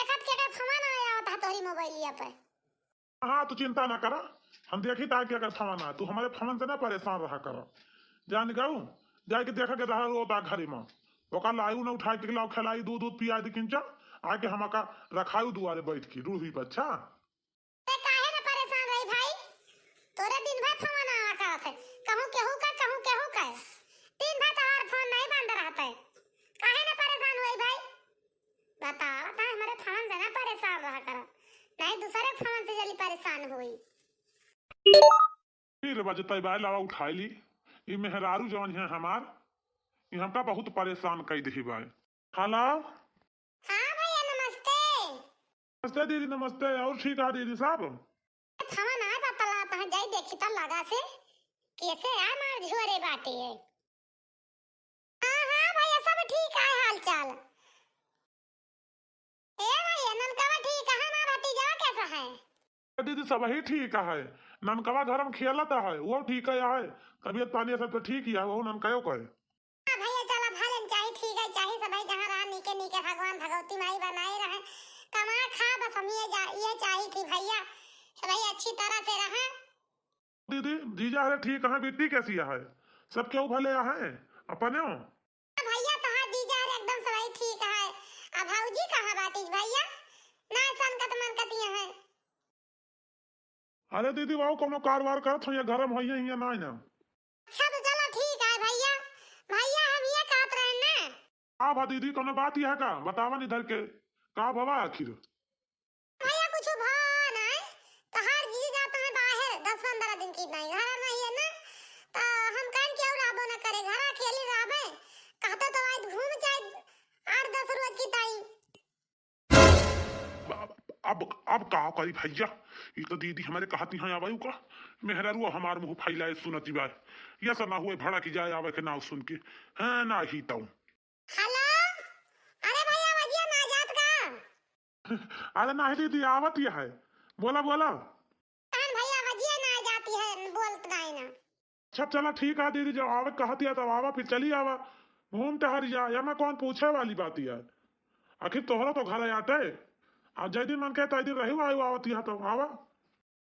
देखत के फोन आया होता तोरी मोबाइलिया पे। हाँ तू चिंता ना करा, हम देखी ताकि अगर फोन आ तू हमारे फोन से ना परेशान रहा कर। जान गऊ जाके देखा के रहा रोता घरी में ओका लायू ना उठा के लाओ खिलाई दूध दूध पिया दी किंचा आके हमका रखायू दुआरे बैठ की रूही पर। अच्छा ते काहे ना परेशान रही भाई, तोरे दिन भर फोन आवा करत है, कहूं केहू का दिन भर तोहर फोन नहीं बंद रहता है, काहे ना परेशान हुई भाई? बता हमारे फोन से ना परेशान रहा कर, नहीं दूसरे फोन से जल्दी परेशान हुई। फिर बजते बाय लावा उठाई ली ई मेहरारू जवन है हमार ई हमका बहुत परेशान कई दी बाय। हेलो हाँ भैया नमस्ते। नमस्ते दीदी नमस्ते। और ठीक है दीदी साहब? फोन आ बतला तह जाई देखी त लगा से कैसे आ मार झोरे बाटे है। हाँ भैया सब ठीक है हाल चाल। ए भैया ननकवा ठीक है ना, भतीजा कैसा है? दीदी सब ही ठीक है, ननकवा घर में खेलता है वो ठीक है, तबीयत पानी सब तो ठीक ही है वो ननकयो कहे। हां भैया चला भलन चाहिए ठीक है चाहिए सब जहां रहा नीके नीके भगवान भगवती माई बनाए रहे कमा खा बस हम ये चाहिए थी भैया सब अच्छी तरह से रहे। दीदी जीजा है ठीक है, बेटी कैसी है सब क्यों भले है अपने? भैया तहां जीजा एकदम सब ठीक है। अब भौजी कहां बाटी भैया ना संकट मनकत है? अरे दीदी वो कोनो कारवार करत हो या घर में होइए या ना ना। अच्छा तो चलो ठीक है भैया। भैया हम ये कहत रहे ना। हाँ भा दीदी कोनो बात ही है का बतावन इधर के का भवा आखिर? भैया कुछ भाव नहीं तो हर चीज जाता है बाहर 10-15 दिन की नहीं घर में ही है ना, तो हम कहीं क्यों राबो ना करे घर अकेले राबे कहते तो आज घूम जाए 8-10 रोज की टाइम। अब का करी भैया, ये तो दीदी हमारे कहती हैं आवायु का मेहरारू हमार मुंह फैलाए सुनती बाय ये सब ना हुए भड़ा की जाए आवे के नाव सुन के है ना ही तो। हेलो अरे भैया वजिया ना जात का। अरे ना दीदी आवत ही है बोला बोला। हम भैया वजिया ना जाती है बोलत नहीं ना। अच्छा चला ठीक है दीदी जब आवे कहती है तब आवा फिर चली आवा घूम टहर जा या मैं कौन पूछे वाली बात है आखिर तोहरा तो घर आते अब जय दिन मन के तय दिन रही आयु आवती है तो आवा।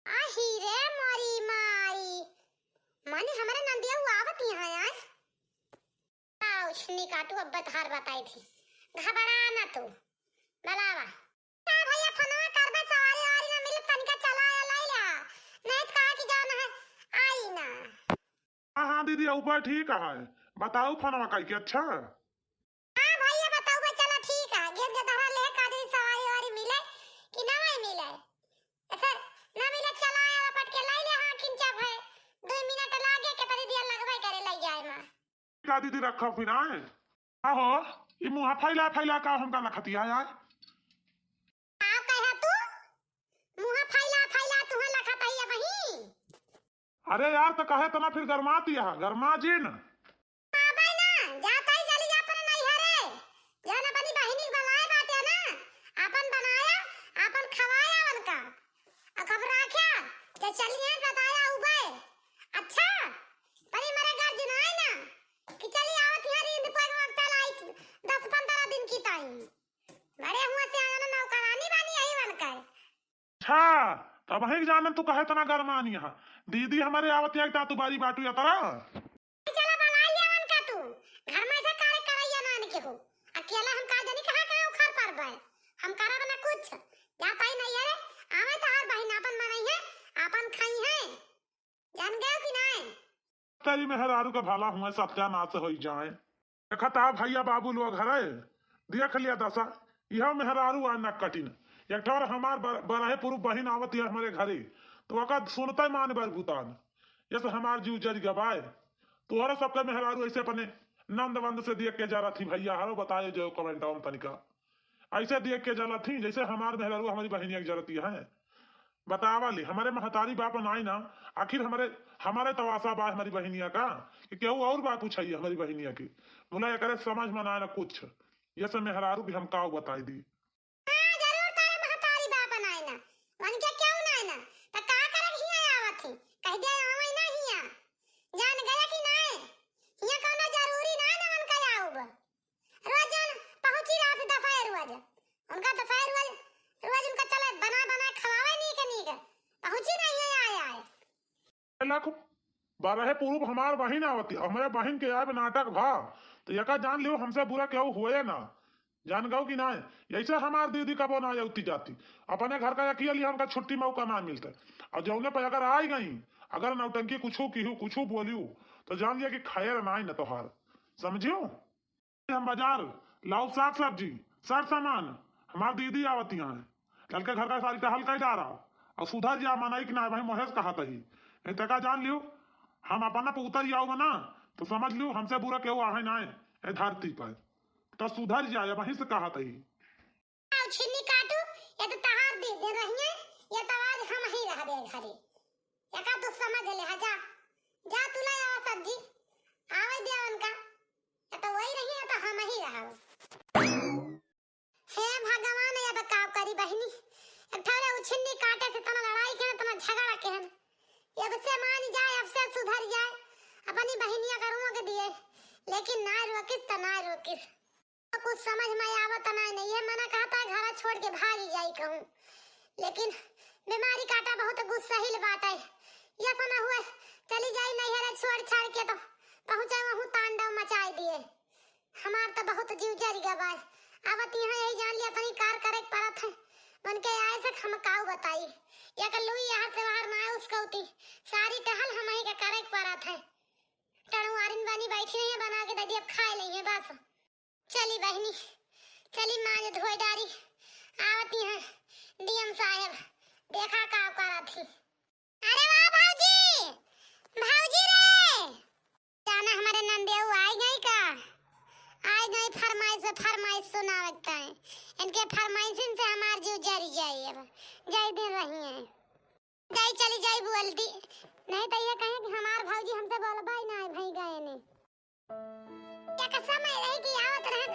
आही रे मोरी माई माने हमारे नंदिया हुआ आवत यहाँ यार उछनी काटू अब बतहार बताई थी घबरा ना तू बलावा का भैया फोनवा करबे सवारी वारी ना मिले तनिका चला या लैला नहीं तो कहा कि जाना है आई ना। हाँ दीदी ऊपर ठीक है बताओ फोनवा कई के। अच्छा हां भैया बताओ बे चला ठीक है गेट के धरा ले कादरी सवारी वारी मिले कि ना मिले ऐसे ना मिले चला या पट के लै ले हां किंचा भाई 2 मिनट लागे के तरी दिया लगबै करे लै जाए में का दीदी रखा फिर आए आहो ये मुंह फैला फैला का हमका लखतिया यार। आ कहे तू मुंह फैला तू लखत है वही। अरे यार तो कहे तना फिर गरमाती है गरमा जी न आबे ना जाता ही चली जा पर नहीं हरे जाना बनी बहिनी बनाए बाटे ना अपन बनाया अपन खवाया उनका और खबर रखा कि चलिए बताया उबे अच्छा परी मरे घर जुनाए ना कि चली आवत हरी इन पर वक्त लाई 10-15 दिन की टाइम बड़े हुए से आना नौकरानी बनी यही बनकर। अच्छा तब वही जानन तू कहे तना गरमानी है दीदी हमारे आवत है तू बारी बाटू या तरा चला बना लिया उनका तू घर में से कार्य करैया नान के हो अकेला हम का जानी कहां उखड़ पर बे हम करब ना कुछ जाता ही नहीं है आवे तो हर बहिन अपन बनाई है अपन खाई है जान गए कि नहीं। तेरी मेहरारू का भला हुआ सत्यानाश हो जाए देखता भैया बाबू लोग हरे देख लिया दशा यह मेहरारू आ न कठिन एक ठोर हमार बराहे पुरु बहन आवत है हमारे घरे तो वक़्त सुनते मान बर भूतान ये से हमार जीव जज गवाए तोहरा सबके मेहरारू ऐसे अपने नंद वंद से देख के जा रहा थी भैया हरो बताए जो कमेंट ऑन तनिका ऐसे देख के जला थी जैसे हमार मेहरारू हमारी बहनिया की जरती है बतावा ली हमारे महतारी बाप नाई ना आखिर हमारे तवासा बा हमारी बहनिया का कि केहू और बात पूछाइए हमारी बहनिया की बोला करे समझ में ना कुछ ये सब मेहरारू भी हम का बताई दी। हां जरूर तारे महतारी बाप बनाए ना मन के क्यों ना ना त का करे हिया आवत थी कह दे आवे ना हिया जान गया कि नहीं हिया कोनो जरूरी ना ना मन का आऊब रोज पहुंची रात दफा रोज उनका तो फिर रोज रोज उनका चले बना बना खवावे नहीं के पहुंची नहीं है आया है। लाख बारह पूर्व हमार बहिन आवती हमारे बहिन के आए नाटक भा तो यका जान लियो हमसे बुरा क्यों हुए ना जान गो कि ना ऐसे हमार दीदी कबो ना उती जाती अपने घर का यकी लिए हमका छुट्टी मौका ना मिलता और जौने पे अगर आई गई अगर नौटंकी कुछ बोलियो तो जान लिया कि खैर ना न तोहार समझियो। हम बाजार लाओ साग सब्जी सर सामान हमार दीदी आवती है लड़के घर का सारी टहल कर जा रहा और सुधर जा मनाई कि ना भाई महेश कहा तही तका जान लियो हम अपना पे उतर जाओ ना तो समझ लियो हमसे बुरा क्यों आहे ना ए धरती पर तो सुधर जाए वहीं से कहा तही छिन्नी काटू ये तो तहार दे रही है ये तो आज हम ही रह दे घरे ये का तू समझ ले जा जा तू ले आ सब्जी आवे दे उनका ये तो वही रही है तो हम ही रहा हे भगवान ये बताओ करी बहनी थोड़े उछिन्नी काटे से तना लड़ाई के तना झगड़ा के ये अब से मान जाए अब से सुधर जाए अपनी बहनिया करूँ के दिए लेकिन ना रोकिस तो ना रोकिस कुछ समझ में आवत नहीं ये मना कहता है घर छोड़ के भागी जाई कहूं लेकिन बीमारी काटा बहुत गुस्साहिल बात है ये तो ना हुए चली जाई नहीं है छोड़ छाड़ के तो पहुंचे वहां तांडव मचाई दिए हमार तो बहुत जीव जरी गवाए आवत यहां यही जान लिया तनी कार करे परत है बन के आए से हम काऊ बताई या कर लुई यार से बाहर ना उसको उठी सारी टहल हम ही के करे परत है टणु आरिन बनी बैठी है बना के ददी अब खा ले है बस चली बहनी चली मां धोई डारी आवती है डीएम साहब देखा का करा थी अरे वाह भाऊजी भाऊजी रे जाना हमारे नंदेऊ आई गई का आई गई फरमाइश सुनावता है इनके फरमाइशन से हमार जीव जरी जाई अब जय दिन रही है गई चली जाई बोलती नहीं तो ये कहे कि हमार भाऊजी हमसे बोलबाई ना भाई गए ने क्या कसम है रही कि आवत रहे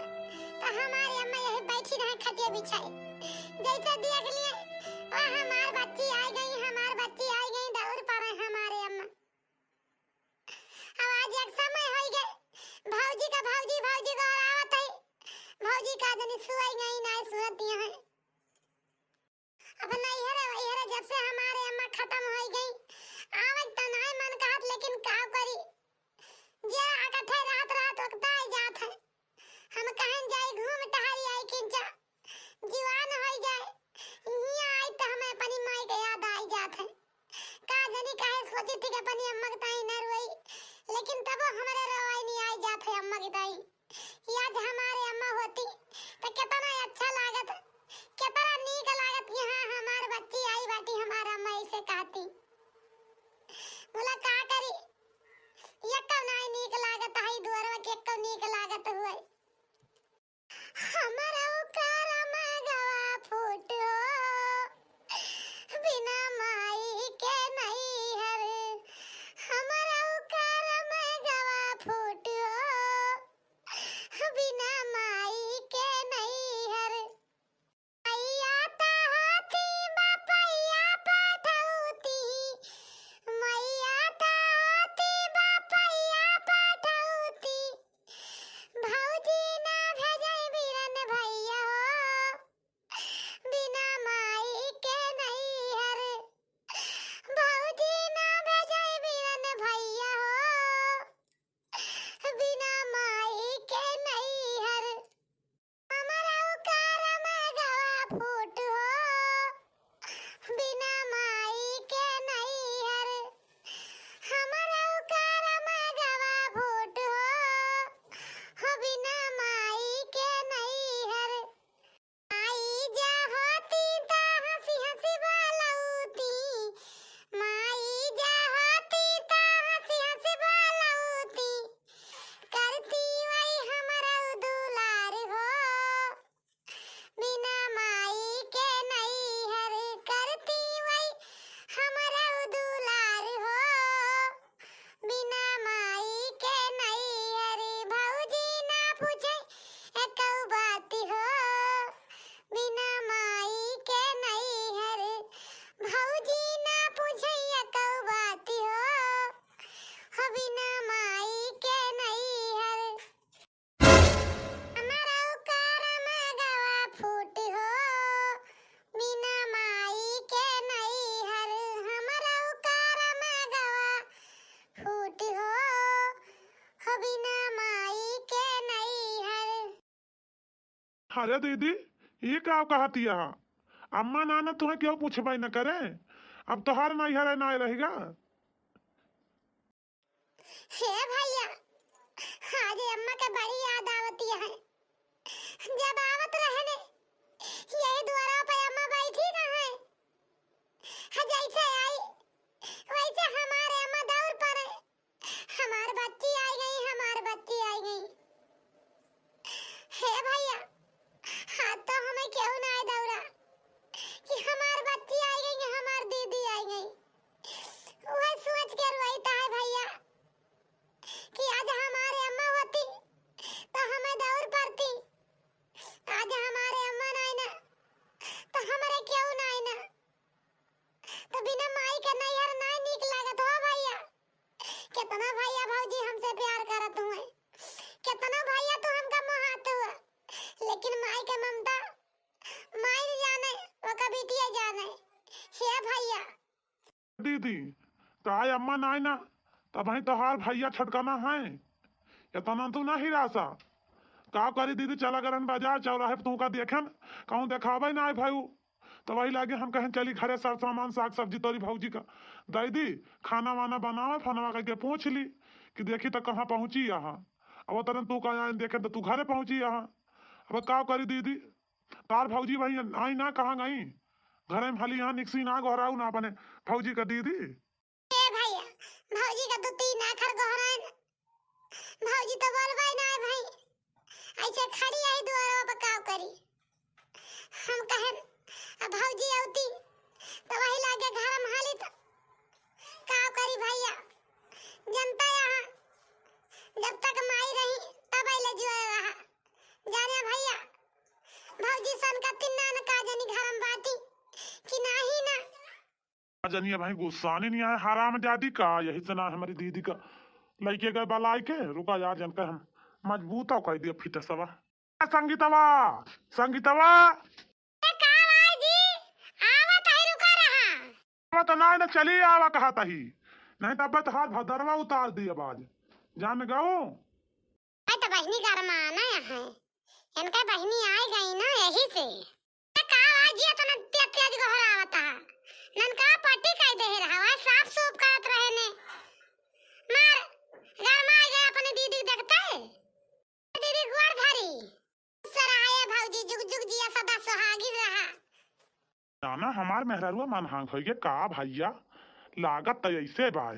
तो हमारी अम्मा यही बैठी रहे खटिया बिछाई जैसे देख लिए और हमार बच्ची आई गई दौड़ पर हमारे अम्मा अब आज एक समय हो गए भौजी का आवत है भौजी का जनी सुई गई ना सुरत है अब नहीं है जब से हमारे अम्मा खत्म हो गई आवत तो नहीं मन कहत लेकिन का करी जे अकथे रात उगता जात है हम कहीं जाए घूम टहरी आई किंचा जीवान हो जाए यहाँ आई तो हमें अपनी माई के याद आई जात है का जनी कहे सोची थी कि अपनी अम्मा की ताई न रोई लेकिन तब हमारे रोई नहीं आई जात है अम्मा की ताई कि आज हमारे अम्मा होती तो कितना अच्छा लागत कितना नीक लागत यहाँ हमार बच्ची आई बाटी हमारा अम्मा इसे कहती बोला का करी यक्का नहीं नीक लागत है दुआरवा के यक्का नीक लागत हुए हमारा करम गवा फूटो बिना माई के नहीं हर हमारा करम गवा फूटो बिना माई के नहीं हर मैया ताती बापैया पठौती मैया ताती बापैया पठौती भौजी ना भेजै बीरन भैया हो बिना माई के नहीं हर भौजी ना भेजै बीरन भैया हो बिना माई के नहीं हर हमारा करम गवा फूट हो बिना माई के नहीं हर हमारा करम गवा फूट हो बिना माई के नहीं हर माई जा होती ता हंसी हंसी बोलौती माई जा होती ता हंसी हंसी बोलौती करती वही हमारा दुलार हो बिना माई अरे दीदी ये क्या कहती है? अम्मा नाना तुम्हें क्यों पूछबे न करे? अब तोहार नैहर ना रहेगा। हे भैया, आज अम्मा के बड़ी याद आवती है। जब आवत रहे ने यही द्वारा पे अम्मा बैठी ना है, जैसे आई वैसे हमारे अम्मा दौड़ पड़े। हमार बच्ची आई गई, हमार बच्ची आई गई। हे भैया, हाथ तो हमें क्यों ना दौड़ा कि हमार बच्ची आई गई, हमार दीदी आई गई। वह सोच के रोता है भैया कि आज हमारे अम्मा होती तो हमें दौड़ पड़ती। आज हमारे अम्मा नहीं ना तो हमारे क्यों नहीं ना, तो बिना माई के नैहर नहीं निक लागत हो भैया। कितना भैया भौजी हमसे प्यार करत हुए, कितना भैया तू हमका मोहात हुआ, लेकिन माई के ममता माई नहीं जाने वो कभी दिए जाने। हे भैया दीदी तो आय अम्मा नाई ना तब ही तोहार भैया छटकाना है। इतना तू नहीं रासा का करी दीदी, चला करन बाजार चौराहे पे तू का देखन कहूँ देखावे ना भाई। तो वही लागे हम कहें चली घरे सर सामान साग सब्जी तोरी भौजी का दीदी खाना वाना बनावे, फनवा करके पूछ ली कि देखी तो कहाँ पहुंची यहाँ। अब तरह तू कहाँ देखे तो तू घरे पहुंची यहाँ। अब का करी दीदी, तार भौजी वही आई ना कहाँ गई? घरे में हली यहाँ निकसी ना गोहराऊ ना अपने भौजी का दीदी। हे भैया, भौजी का तो तीन आखर गहरान, भौजी तो बोलबे ना भाई। ऐसे खड़ी आई दुआरा पे काव करी। हम कहन अब भौजी आउती तो वही लागे घर में हाली तो काव करी भैया। जनता यहाँ जब तक माई रही तब ले जुआ रहा जाने भैया। भौजी सन का तिन्ना न का जनी घर में बाती कि नहीं ना जनिया भाई गुस्सा नहीं आया हराम जादी का। यही से ना हमारी दीदी का लड़के गए बलाई के रुका यार जनकर हम मजबूत हो कह दिया फिट सवा। संगीतवा संगीतवा तो ना चली आवा कहा तही नहीं तब तो हाथ भदरवा उतार दी आवाज जान गऊ। तो बहनी घर में आना है, इनका बहनी आ गई ना यही से का आज ये तो न तेज तेज गहरावता ननका पट्टी कह दे रहा है साफ सूफ करत रहे ने मार घर में आ गए अपने दीदी देखते दीदी गोड़ धरी सराय भौजी जुग जुग जिया सदा सुहागी रहा। ना हमार मेहरारुआ मन हांग होइगे का भैया लागत तो ऐसे बाय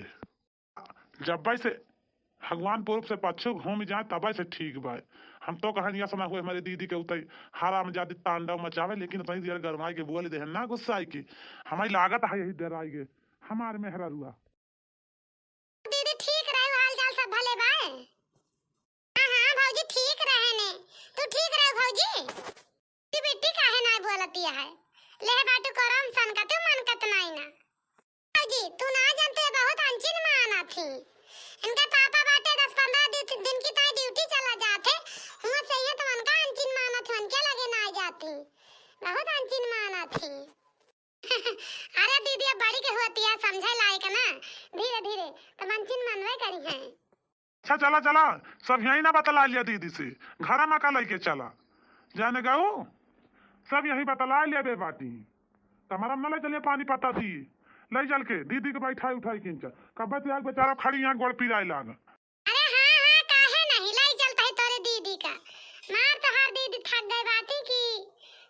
जब भाई से भगवान पूर्व से पश्चिम घूम जाए तब से ठीक बाय। हम तो कहानियां सुना हुए हमारे दीदी के उतई हारा जादी तांडव मचावे, लेकिन तनी देर गरमाई के बोल दे ना गुस्सा की हमारी लागत है यही देर आई गे हमार मेहरारुआ। दीदी ठीक रहे हाल चाल सब भले बाय। हां भौजी ठीक रहे ने, तू ठीक रहे भौजी। ती बेटी काहे ना बोलती है ले बाटू करम सन का तू मन कत नहीं ना। भौजी तू ना जानते बहुत अनचिन माना थी। इनका पापा बाटे 10-15 दिन की ताई ड्यूटी चला जाते हुआ चाहिए तो उनका अनचिन माना थी, उनके लगे ना आ जाती बहुत अनचिन माना थी। अरे दीदी अब बड़ी के होती है समझे लायक ना धीरे धीरे तो अनचिन मनवे करी है। अच्छा चला चला सब यही ना बतला लिया दीदी से घर में का लेके चला जाने गऊ सब यही बतला लिया बे बाटी तुम्हारा न ले चलिए पानी पता दी ले चल के दीदी के बैठाई उठाई खींचा कब यार बेचारा खड़ी यहाँ गोड़ पिराए लाग। अरे हां काहे नहीं लाई चलता है तोरे दीदी का मार तो हर दीदी थक गई बाटी की।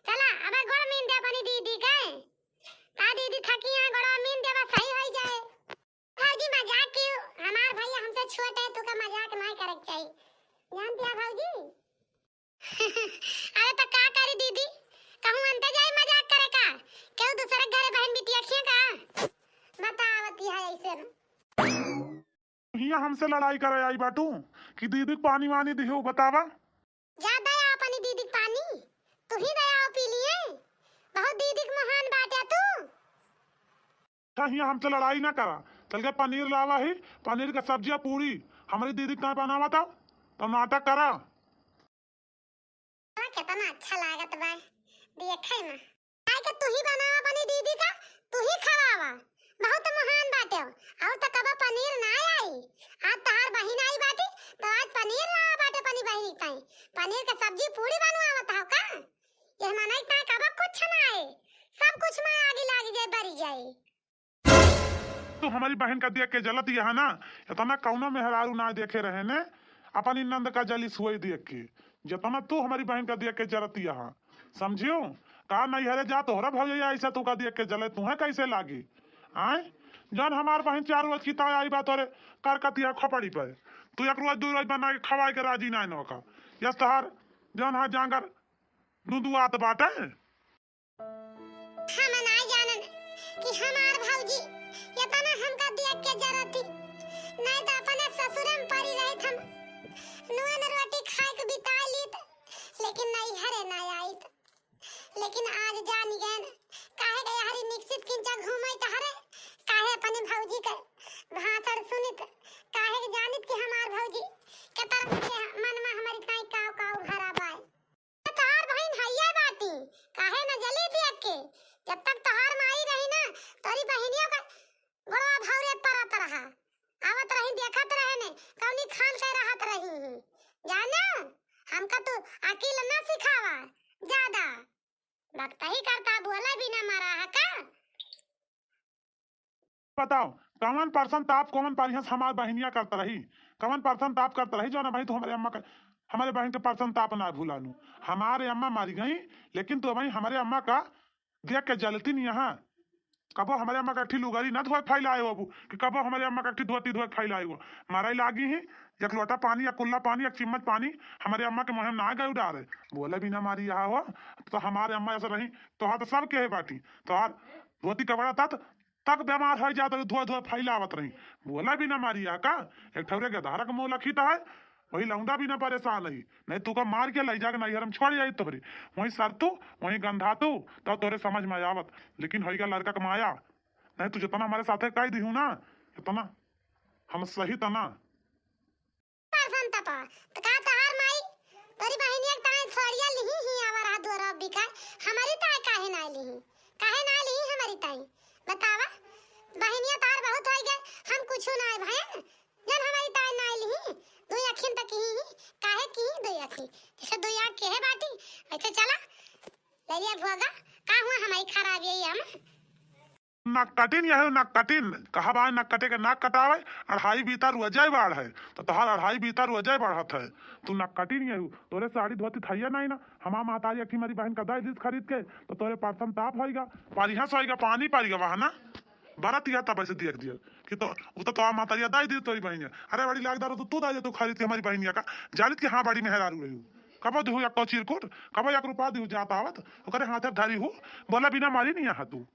चला अब गोड़ मीन दे अपनी दीदी का ता दीदी थकी है गोड़ मीन दे बस सही हो जाए। भौजी मजाक क्यों, हमार भैया हमसे छोटे है, तू का मजाक नहीं करे चाहिए जान दिया भौजी। अरे तो का करी दीदी कहूं अंत जाए मजाक करे का क्यों दूसरे घरे बहन बिटिया खिया का बतावती है ऐसे ना। यहाँ हमसे लड़ाई करे आई बाटू कि दीदी को पानी वानी दिहो बतावा। जा दया अपनी दीदी को पानी तू ही दया पी लिए बहुत दीदी को महान बात है तू। यहाँ हमसे लड़ाई ना करा चल के पनीर लावा ही पनीर का सब्जियां पूरी हमारी दीदी का बनावा था तो नाटक करा। कितना अच्छा लागत बा देखे ना आई के तू ही बनावा अपनी दीदी का तू ही खवावा बहुत महान बात है। और तो कबा पनीर ना आई आज तार बहिन आई बाटी तो आज पनीर लावा बाटे अपनी बहनी ताई पनीर के सब्जी पूरी बनवावत हो का ये माने ताई कब कुछ ना आए सब कुछ में आगे लाग जाए बरी जाए। तू हमारी बहन का देख के जलत यहाँ ना इतना कौनो मेहरारू ना देखे रहे ने अपनी नंद का जली सुई देख के जितना तू हमारी बहन का देख के जलत यहाँ समझियो का नहीं हरे जा तोहरा भौजैया ऐसा तू का देख के जले तुम्हें कैसे लागी आए जन हमार बहन 4 रोज की ताई आई बात और करकतिया खपड़ी पर तू एक रोज 2 रोज बना के खवाए के राजी ना नौका यस तहार जन हा जांगर दुदुआत बाटे हम ना जानन कि हमार भौजी ये तना हमका देख के जरती नहीं तो अपने ससुर में पड़ी रही हम नुन रोटी खाए के बिता लीत लेकिन नहीं हरे ना आईत लेकिन आज जान गए काहे गए हरी निश्चित किंचा घूमई त हरे काहे अपने भौजी के भाषण सुनित काहे के जानित कि हमार भौजी के तरफ के मन में हमारी काई काव काव भरा बाय तहार बहन हइये बाटी काहे न जली देख के जब तक तहार माई रही ना तोरी बहनियों का बड़ा भौरे परत रहा आवत रही देखत रहे ने कौनी खान के रहत रही जाना हमका तू अकेला ना सिखावा ज्यादा लगता ही करता बोला भी ना मारा है का बताओ कौन पर्सन ताप कौन पारियस हमार बहनिया करता रही कौन पर्सन ताप करता रही जो ना भाई तू हमारे अम्मा का हमारे बहन के पर्सन ताप ना भूलानू हमारे अम्मा मारी गई लेकिन तू भाई हमारे अम्मा का देख के जलती नहीं यहाँ कबो हमारे अम्मा का लुगारी ना धोए फैलाए हो कि कबो हमारे अम्मा का धोती धोए फैलाए हो मारा लागी ही एक लोटा पानी एक कुल्ला पानी एक चिम्मच पानी हमारे अम्मा के मुँह में ना गए उड़ारे बोले भी ना मारी यहाँ हो तो हमारे अम्मा ऐसा रही तो हाथ सब के है बाटी तो हाथ धोती कपड़ा तक बीमार हो जाता धोए धोए फैलावत रही बोला भी ना मारी यहाँ का एक ठौरे के धारा का मुँह लखी तो है वही लौंडा भी ना परेशान रही नहीं तू का मार के लाई जाके नहीं हम छोड़ जाई तोहरी वही सरतू वही गंधा तू तो तोरे समझ में आवत लेकिन होई का लड़का का माया नहीं तू जितना हमारे साथे कह दी हूँ ना इतना हम सही तना पर्सन तपा तो का तहार माई तोरी बहनिया के ताई छोड़िया लिही ही आवर हाथ दोरा बिका हमारी ताई काहे ना लिही हमारी ताई बतावा बहनिया तार बहुत होई गए हम कुछ ना आए भाई जन हमारी ताई ना लिही दो अखिन तक ही काहे की दो अखी जैसे दो आंख के है बाटी ऐसे चला ले लिया भोगा का हुआ हमारी खराब यही हम नाक कटिन यह नाक कटिन कहा बाय नाक कटे के नाक कटावे अढ़ाई बीता रुअजाई बाढ़ है तो तहार अढ़ाई बीता रुअजाई बढ़त है तू नाक कटिन यह तोरे साड़ी धोती थैया नहीं ना हमार मातारी अखी मारी बहन का दाई दिस खरीद के तो तोरे पर्सन ताप होएगा पारिया सोएगा पानी पारिगा वहां ना बारह तिया तब ऐसे देख दिया कि तो वो तो मातारिया दाई दी तोरी बहनिया अरे बड़ी लागदार तो तू दाई तू खरीद के हमारी बहनिया का जालित के हाँ बड़ी मेहरारू रही कबो दिहू एक चिरकुट कबो 1 रुपया दिहू जाता आवत ओकरे हाथे धारी हूँ बोला बिना मारी नहीं यहाँ तू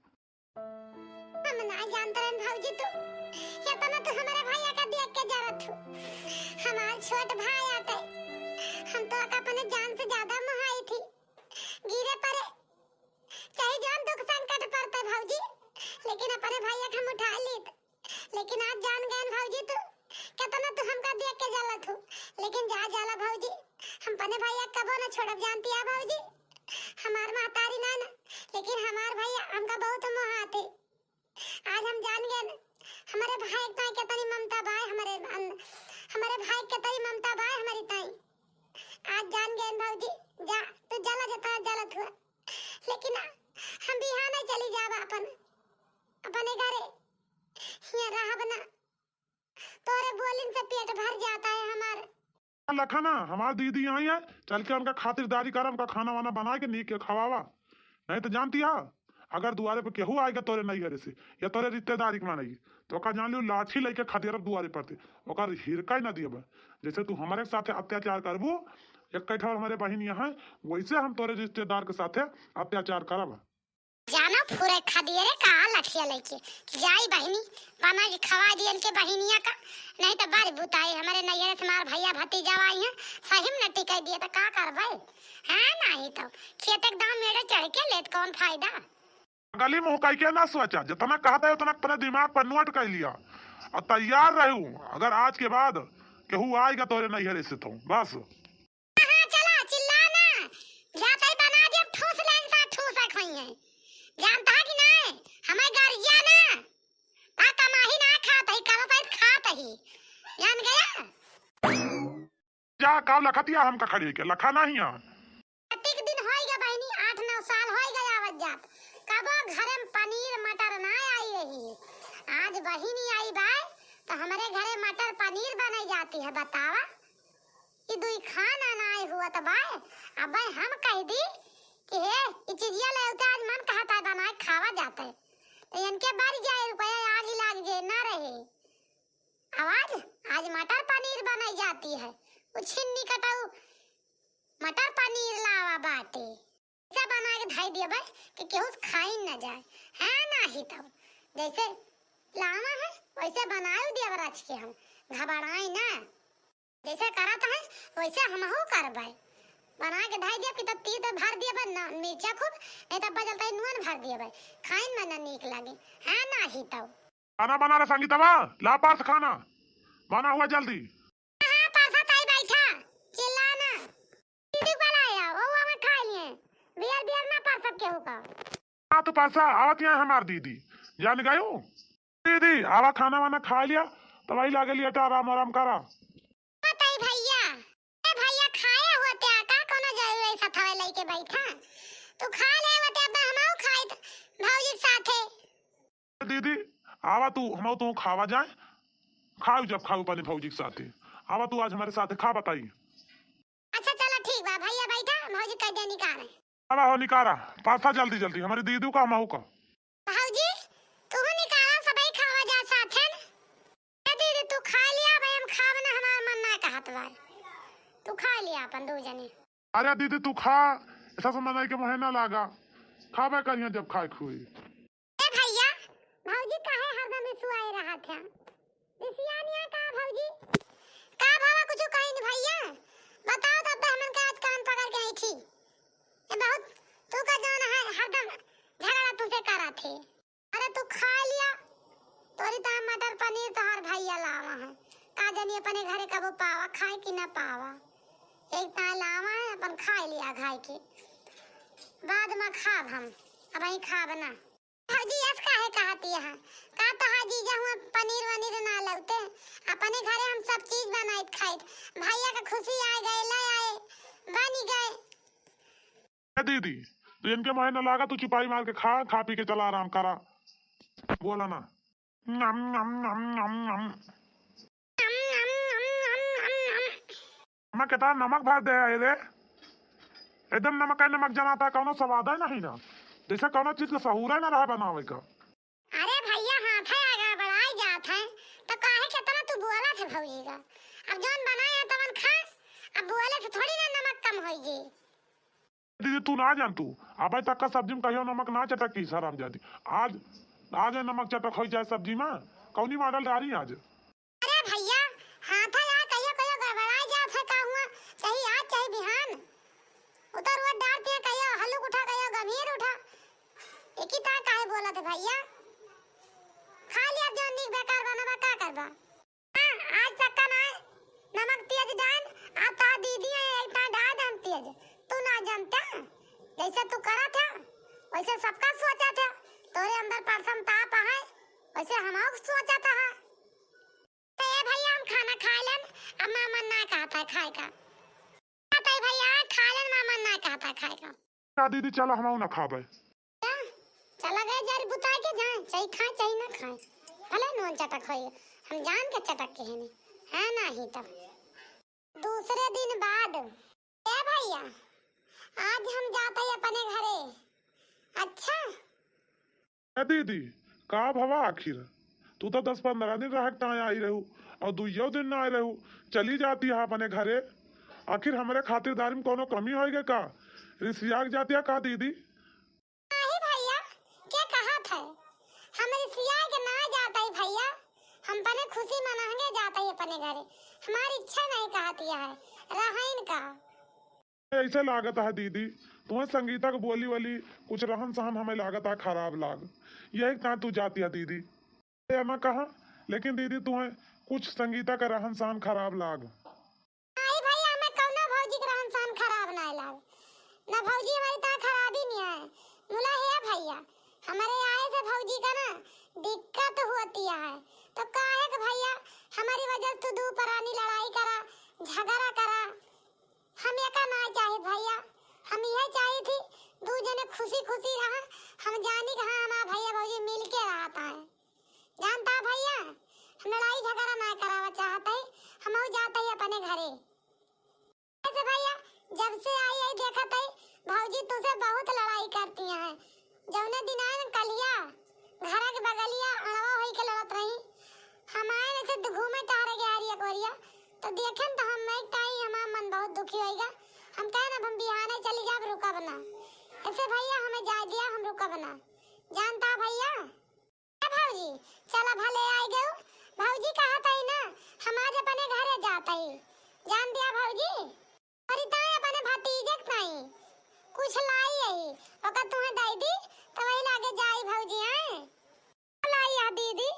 हम ना जानते हैं भौजी तू या तना तो हमारे भैया का देख के जरत हो हमार छोट भाई आते हम तो अपने जान से ज्यादा महाई थी गिरे परे चाहे जान दुख संकट पड़ता भौजी लेकिन अपने भैया का हम उठा लीत लेकिन आज जान गए भौजी तू कितना तू हमका देख के जलत हो लेकिन जा जाला भौजी हम अपने भैया कबो ना छोड़ब जानती है भौजी हमार मातारी ना लेकिन हमार भैया हमका बहुत मोहाते आज हम जान गए हमारे भाई ताई के तनी ममता भाई हमारे भाई के तनी ममता भाई हमारी ताई आज जान गए भौजी जा तू जला जता जलत हुआ लेकिन हम बिहाने चली जाब अपने घरे यहाँ रह बना तोरे बोलिन से पेट भर जाता है हमार लखना हमार दीदी आई है चल के उनका खातिरदारी कर उनका खाना वाना बना के नीक के खवावा नहीं तो जानती है अगर दुआरे पे केहू आएगा तोरे नहीं घरे से या तोरे रिश्तेदारी के मानेगी तो ओका जान लियो लाठी लेके खदेरब दुआरे पर ओकर हिरका ना दियब जैसे तू हमारे साथे अत्याचार करबू एक कैठा हमारे बहन यहाँ वैसे हम तोरे रिश्तेदार के साथे अत्याचार करब जाना पूरे खदियरे का लठिया लेके जाई बहनी बना के खवा दियन के बहनिया का नहीं तो बारी बुताई हमारे नैयर से मार भैया भतीजा आई है सही में नटी कह दिए तो का करबे हां नहीं तो खेत एकदम मेरे चढ़ के लेत कौन फायदा गली मुंह कह के ना सोचा जितना कहता है उतना अपने दिमाग पर नोट कर लिया और तैयार रहूं अगर आज के बाद केहू आएगा तोरे नैहरे से तो बस हां चला चिल्लाना जाते ही बना दे ठूस लेंगे ठूस खई है जानता है कि नहीं हमें गरिया ना ता कमाही ना खाता ही करो पे खाता ही जान गया जा काव लखतिया हमका खड़ी के लखा नहीं है। कतिक दिन होइगा बहनी 8-9 साल होइगा आवत जात कबो घरे में पनीर मटर ना आई रही। आज बहिनी आई बाय तो हमारे घरे मटर पनीर बनाई जाती है। बतावा ये दुई खाना ना आई हुआ तो बाय अब भाई हम कह दी कि हे ये चीजिया ले उते आज मन कहता है बनाए खावा जाते तो इनके बढ़ जाए रुपया आज ही लाग जे ना रहे आवाज। आज मटर पनीर बनाई जाती है वो छिन्नी कटाऊ मटर पनीर लावा बाटे ऐसा बना के धाई दिया भाई कि केहू खाई न जाए है ना ही तब जैसे लावा है वैसे बनाए दिया बराच के हम घबराई ना जैसे करत है वैसे हमहू करबै बना के धाई दिया कि तब तीत भर दिया बा ना मिर्चा खूब नहीं तब बजलता नून भर दिया भाई खाइन में ना नीक लगे है ना ही तब। खाना बना रहा संगीतवा ला पास खाना बना हुआ जल्दी। हां पासा ताई बैठा चिल्लाना दीदी बनाया वो हमें खा लिए बियर बियर ना पर सब केहू का हाँ तो पासा आवत यहाँ हमार दीदी जान गयो दीदी आवा खाना वाना खा लिया तो वही लागे लिया आराम आराम करा। बताई भैया ए भैया खाए होते का कोनो जरूर ऐसा थवे लेके बैठा तू खा ले होते अब हमहू खाई भौजी साथे। दीदी आवा तू हम तू खावा जाए खाऊ जब खाऊ पानी भौजी के साथे आवा तू आज हमारे साथे खा बताई। अच्छा चलो ठीक बा भैया बैठा भौजी कह दे निकाले आवा हो निकारा पासा जल्दी जल्दी हमारी दीदी का हमहू का भौजी तू निकाला सबई खावा जा साथे ए दीदी तू खा लिया भाई हम खाव ना हमार मन ना कहत बा तू खा लिया अपन दो जने। अरे दीदी तू खा ऐसा समझ के महीना लागा खावे करिए जब खाए खुई। ए भैया भौजी काहे हरदम सुआई रहा था दिसियानिया का भौजी का भावा कुछ कहिन भैया बताओ तब हमन का आज कान पकड़ के आई थी ए बहुत तू का जान है हरदम झगड़ा तुझसे करा थे। अरे तू खा लिया तोरी ता मटर पनीर तोहर भैया लावा है का जानी अपने घरे कबो पावा खाए कि ना पावा एक ता लावा है अपन खा लिया खाए के बाद में खाब हम अब ही खाब ना। भौजी यस काहे कहती है का तो हाजी जहुआ पनीर वनीर ना लगते अपने घरे हम सब चीज बनाई खाई भैया का खुशी आ गए ले आए बनी गए। दीदी तो इनके महीना लागा तू चुपाई मार के खा पी के चला आराम करा बोला ना नम नम नम नम नम कितना नमक भर दे रे एकदम नमक है नमक जमाता कौनो स्वाद है नहीं ना जैसे कौनो चीज का सहूर है ना रहा बनावे का। अरे भैया हाथ है आगे बढ़ाई जात है तो काहे कितना तू बोला थे भौजी का अब जोन बनाया तवन खा अब बोले से थोड़ी ना नमक कम होई जी। दीदी तू ना जान तू अब तक का सब्जी में कहियो नमक ना चटक की सराम जाती आज आज नमक चटक हो जाए सब्जी में कौनी मॉडल डारी आज। अरे भैया हाथ है यार कहियो कहियो गड़बड़ाई जात है का हुआ चाहे आज चाहे बिहान उधर वो डालते हैं कहियो हल्लुक उठा कहियो गंभीर उठा एक ही तरह काहे बोला थे भैया खा लिया जो नीक बेकार बनावा का करबा। हां आज तक का ना नमक तेज डाल आ ता दीदी एक ता डाल दम तेज तू ना जानता जैसे तू करा था वैसे सबका सोचा था तोरे अंदर परसम ताप है वैसे हमहु सोचा था तो ये भैया हम खाना खा लेन अब मामा ना कहता है खाए का कहता है भैया खा लेन मामा ना कहता है खाए का। क्या दीदी चलो हम ना खाबे चला गए जारी बुता के जाए चाहे खाए चाहे ना खाए भले नून चटक होई हम जान के चटक के है ना ही तब। दूसरे दिन बाद ए भैया आज हम जाते हैं अपने घरे। अच्छा दीदी का भवा आखिर तू तो 10-15 दिन रह के आई रहू और 2 दिन ना आई रहू चली जाती है अपने घरे आखिर हमारे खातिरदारी में कोनो कमी होएगा का रिसियाक जाती है का दीदी। नहीं भैया क्या कहा था हम रिसियाक ना जाता है भैया हम अपने खुशी मनाने जाते हैं अपने घरे हमारी इच्छा नहीं कहती है रहन का। ऐसे लागत है दीदी तुम्हें संगीता को बोली वाली कुछ रहन सहन हमें लागत है खराब लाग यही कहा तू जाती है दीदी ना कहा लेकिन दीदी तुम्हें कुछ संगीता का रहन सहन खराब लाग। नहीं भैया हमें कौनो भौजी का रहन सहन खराब ना लाग ना भौजी हमारी ता खराब ही नहीं है मुला है भैया हमारे आए से भौजी का ना दिक्कत होती है तो काहे कि भैया हमारी वजह से तू दो परानी लड़ाई करा झगड़ा करा हम एका ना चाहे भैया, हम यह चाहे थी दू जने खुशी खुशी रहा। हम जानी कहाँ हमारा भैया भौजी मिल के रहता है, जानता भैया। हम लड़ाई झगड़ा ना करावा चाहते, हम जाते ही अपने घरे। ऐसे भैया जब से आई देखा थे भौजी तुझसे बहुत लड़ाई करती हैं। जौने दिन आए न कलिया घर के बगलिया अड़वा होई के लड़त रही। हम आए ऐसे घूमे टहरे गया रिया कोरिया तो देखे तो हम एक टाइम हमारा मन बहुत दुखी होएगा। हम कहे ना हम बिहाने चली जाब रुका बना। ऐसे भैया हमें जा दिया, हम रुका बना। जानता भैया भौजी चला भले आई गए। भौजी कहा था ना हम आज अपने घरे जाते ही, जान दिया भौजी। और इतना अपने भतीजे नहीं कुछ लाई है ओका तुम्हें दे दी तो वही लागे जाई भौजी आए लाई आ दीदी।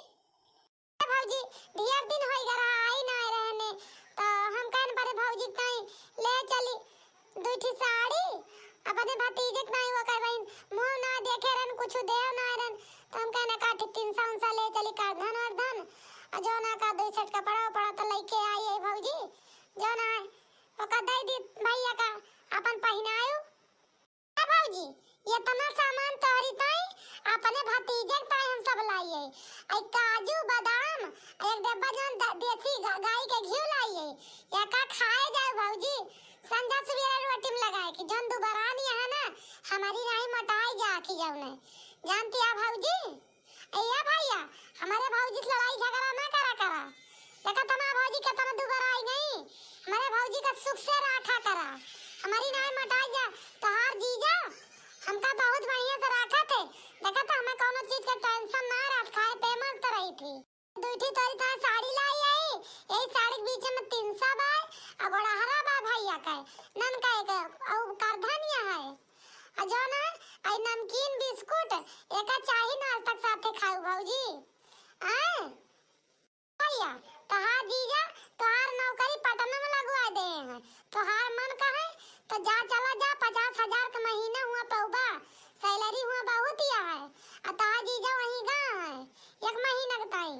भौजी ढेर दिन होई गरा आई ना रहने तो हम कहन परे भौजी कहीं ले चली दूठी साड़ी अपने भतीजे नहीं वो कह बहन मुंह ना देखे रन कुछ दे ना रन तो हम कहने का 300 उनसा ले चली का धन और धन जो ना का दो सेट कपड़ा पड़ा तो लेके आई है भौजी। जो ना ओका दे दी भैया का अपन पहनायो। भौजी ये तना सामान तोहरी ताई अपने भतीजे ताई हम सब लाइए। आई काजू बादाम एक डब्बा जन देसी गाय के घी लाइए। या का खाए जाए भौजी संध्या सवेरे रोटी में लगाए कि जन दोबारा नहीं है ना हमारी राही मटाई जा की जाऊने। जानती है भौजी अय्या भैया हमारे भौजी से लड़ाई झगड़ा ना करा देखा तना भौजी का तना दोबारा आई नहीं। हमारे भौजी का सुख से रखा करा, हमारी राही मटाई जा तो हार जीजा हमका बहुत बढ़िया से रखा थे। देखा था हमें कोनो चीज का टेंशन ना रहा, खाए पे मस्त रही थी। दूठी तोरी तरह साड़ी लाई आई यही साड़ी के बीच में 300 बाय और गोड़हरा बा भैया का नन का एक और करधनिया है और जो ना आई नमकीन बिस्कुट एका चाही ना आज तक साथे खाऊ भौजी। आए भैया तोहार जीजा तोहार नौकरी पटना में लगवा दे हैं। तोहार मन का है तो जा चला जा 50,000 का महीना हुआ पौबा सैलरी हुआ बहुत ही है। और तोहार जीजा वहीं गा है 1 महीना का ताई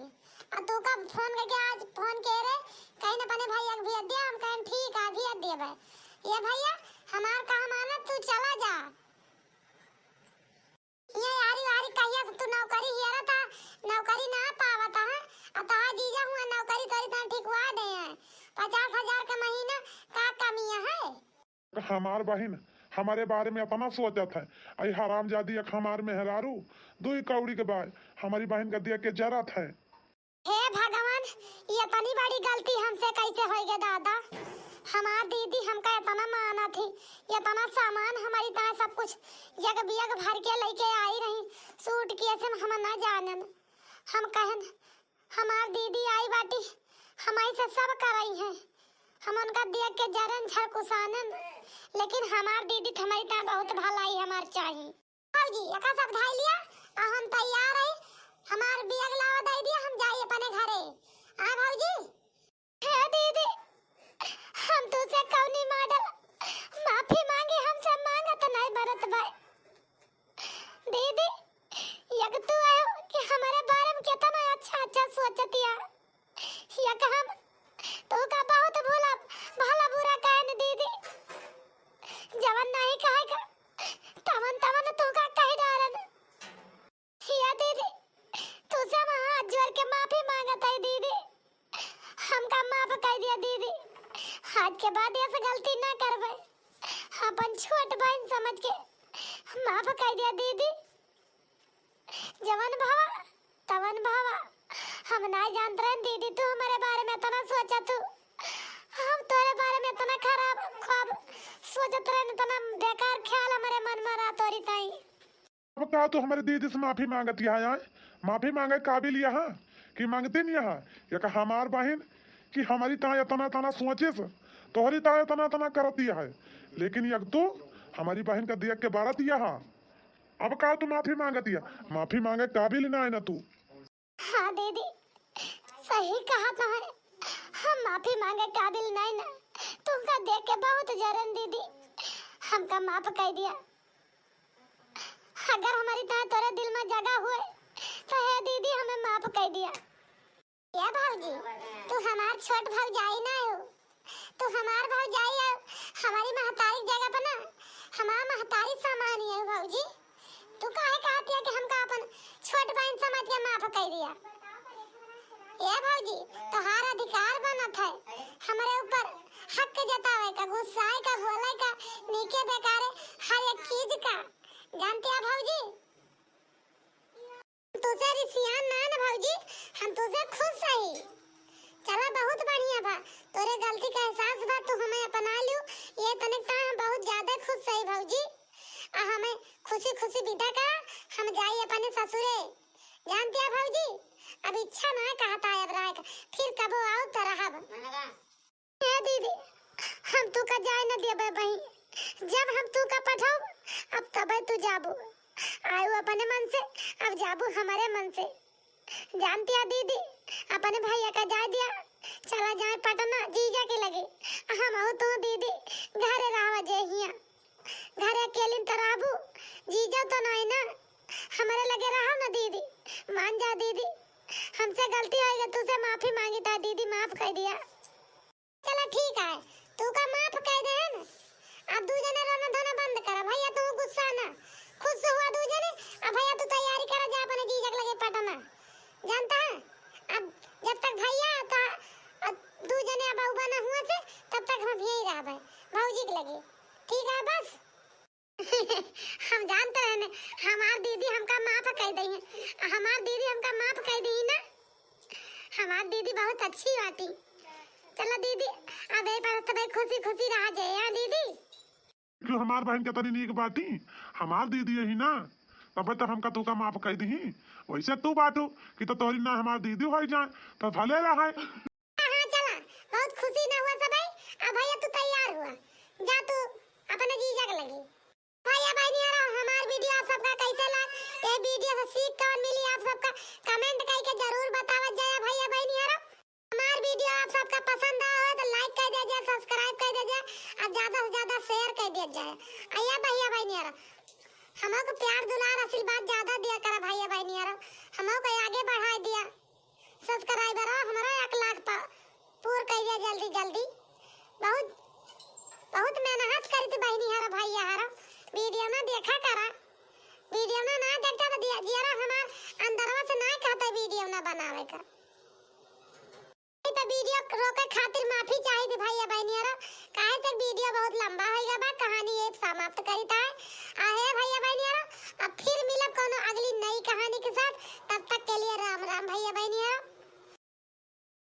और तू का फोन करके आज फोन के रे कहीं न अपने भैया को भेज दिया। हम कहें ठीक है भेज देबे। ये भैया हमार का माना तू चला जा ये यारी वारी कहिया से तू नौकरी हेरा था नौकरी ना पावता है और तोहार जीजा हुआ नौकरी तोरी ता ठिकवा दे हैं 50,000 का महीना का कमियां है। हमार बहन हमारे बारे में इतना सोचत है। आई हरामजादी एक हमार मेहरारू 2 कौड़ी के बाद हमारी बहन का दिया के जरत है। हे भगवान ये इतनी बड़ी गलती हमसे कैसे हो गई दादा। हमार दीदी हमका इतना माना थी ये इतना सामान हमारी तरह सब कुछ जग बियग भर के लेके आई रही सूट कैसे हम ना जानन। हम कहन हमार दीदी आई बाटी हमारी से सब कराई है हम उनका देख के जरन छकुसानन लेकिन हमार दीदी हमारी तरह बहुत भलाई हमार चाहिए। भौजी एका सब धाई लिया और हम तैयार है हमार बियग लावा दे दिया हम जाइए अपने घरे। आ भौजी हे दीदी हम तुझसे कौनी मॉडल माफी मांगे हमसे मांगत नहीं भरत भाई। दीदी यक तू आयो कि हमारे बारे में कितना अच्छा सोचती है यक हम तू का बहुत भला बुरा कहन दीदी जवन नहीं कहेगा तवन तू का कह डारन। या दीदी तुझसे हम हाथ जोड़ के माफी मांगत है दीदी हमका माफ कर दिया दीदी। आज के बाद ऐसे गलती ना करबे अपन छोट बहन समझ के माफ कर दिया दीदी। जवन भावा तवन भावा हम ना जानते रहे दीदी तू हमारे बारे में इतना सोचा तू हम तोरे बारे में इतना खराब ख्वाब सोचत रहे इतना बेकार ख्याल हमारे मन में रहा तोरी ताई। अब का तू हमारे दीदी से माफी मांगती है माफी मांगे काबिल यहाँ कि मांगते नहीं यहाँ ये का हमार बहन कि हमारी ता तना सोचे से तोहरी ता तना करती है लेकिन यक तो हमारी बहन का देख के बारत यहाँ अब का तू माफी मांगती है माफी मांगे काबिल ना है ना तू। हाँ दीदी सही कहा तो है हम माफी मांगे काबिल नहीं ना तुमका देख के बहुत जरन दीदी हमका माफ कर दिया। अगर हमारी तरह तोरे दिल में जगह हुए तो है दीदी हमें माफ कर दिया। ये भौजी तू हमार छोट भौजाई ना हो तू हमार भौजाई हो हमारी महतारी जगह पर ना हमारा महतारी सामान है भौजी। तू काहे कहती है कि हमका अपन छोट बहन समझ के माफ कर दिया? ये भौजी तोहार अधिकार बनत है हमारे ऊपर हक जतावे का, गुस्साए का, बोले का, नीके बेकारे हर एक चीज का। जानती है भौजी तुझे रिसियान ना ना भौजी, हम तुझे खुद सही। चला बहुत बढ़िया बा, तोरे गलती का एहसास बा, तू हमें अपना लियो। ये तनिक ता हम बहुत ज्यादा खुश सही भौजी। आ हमें खुशी खुशी विदा का, हम जाई अपने ससुरे। जानती है भौजी अब इच्छा ना कहता है अब राय का, फिर कबो आओ तो रहब। ए दीदी हम तू का जाय न देबे बही, जब हम तू का पठाओ अब तबे तू जाबू। आयु अपने मन से अब जाबू हमारे मन से। जानती है दीदी अपने भैया का जा दिया, चला जाए पटना जीजा के लगे। हम आओ तो दीदी घरे रहवा जे हिया, घरे अकेले तराबू, जीजा तो नहीं ना, हमारे लगे रहो ना दीदी। मान जा दीदी, हमसे गलती हो गई, तुझसे माफी मांगी था दीदी, माफ कर दिया। चला ठीक है, तू का माफ कर दे ना। अब दू जने रोना धोना बंद कर भैया, तू गुस्सा ना, खुश हुआ दू जने। अब भैया तू तैयारी कर जा अपने जीजा के लगे पटना। जानता है अब जब तक भैया था दू जने अब उबा ना हुआ से तब तक हम यही रहबे भौजी के लगे, ठीक है बस। हम जानते हैं ना हमार दीदी हमका माफ कर दी है, हमार दीदी हमका माफ कर दी ना, हमार दीदी बहुत अच्छी बाती। चलो दीदी अब ए पर तब खुशी खुशी रह जाए यार दीदी। क्यों हमार बहन के तनी नीक बाती, हमार दीदी यही ना, तब तक हमका तू का माफ कर दी। वैसे तू बाटू कि तो तोरी ना हमार दीदी हो जाए तो भले रहे। हां चला बहुत खुशी ना हुआ सब। अब भैया तू तैयार हुआ, जा तू अपने जीजा के लगी। भैया बहनी यार हमार वीडियो आप सबका कैसे लगा, ये वीडियो से सीख कौन मिली आप सबका कमेंट करके जरूर बतावत जाए। भैया बहनी यार हमार वीडियो आप सबका पसंद आया तो लाइक कर दीजिए, सब्सक्राइब कर दीजिए और ज्यादा से ज्यादा शेयर कर दीजिए। आया भैया बहनी यार हमको प्यार दुलार आशीर्वाद ज्यादा दिया करा भैया बहनी यार, हमको आगे बढ़ा दिया। सब्सक्राइबर हमारा 1 लाख पूर कर दिया जल्दी जल्दी। बहुत बहुत मेहनत करी थी बहनी यार भैया यार, वीडियो में देखा करा, वीडियो में ना देखता तो दिया हमार अंदरवा से ना कहता वीडियो ना बनावे का।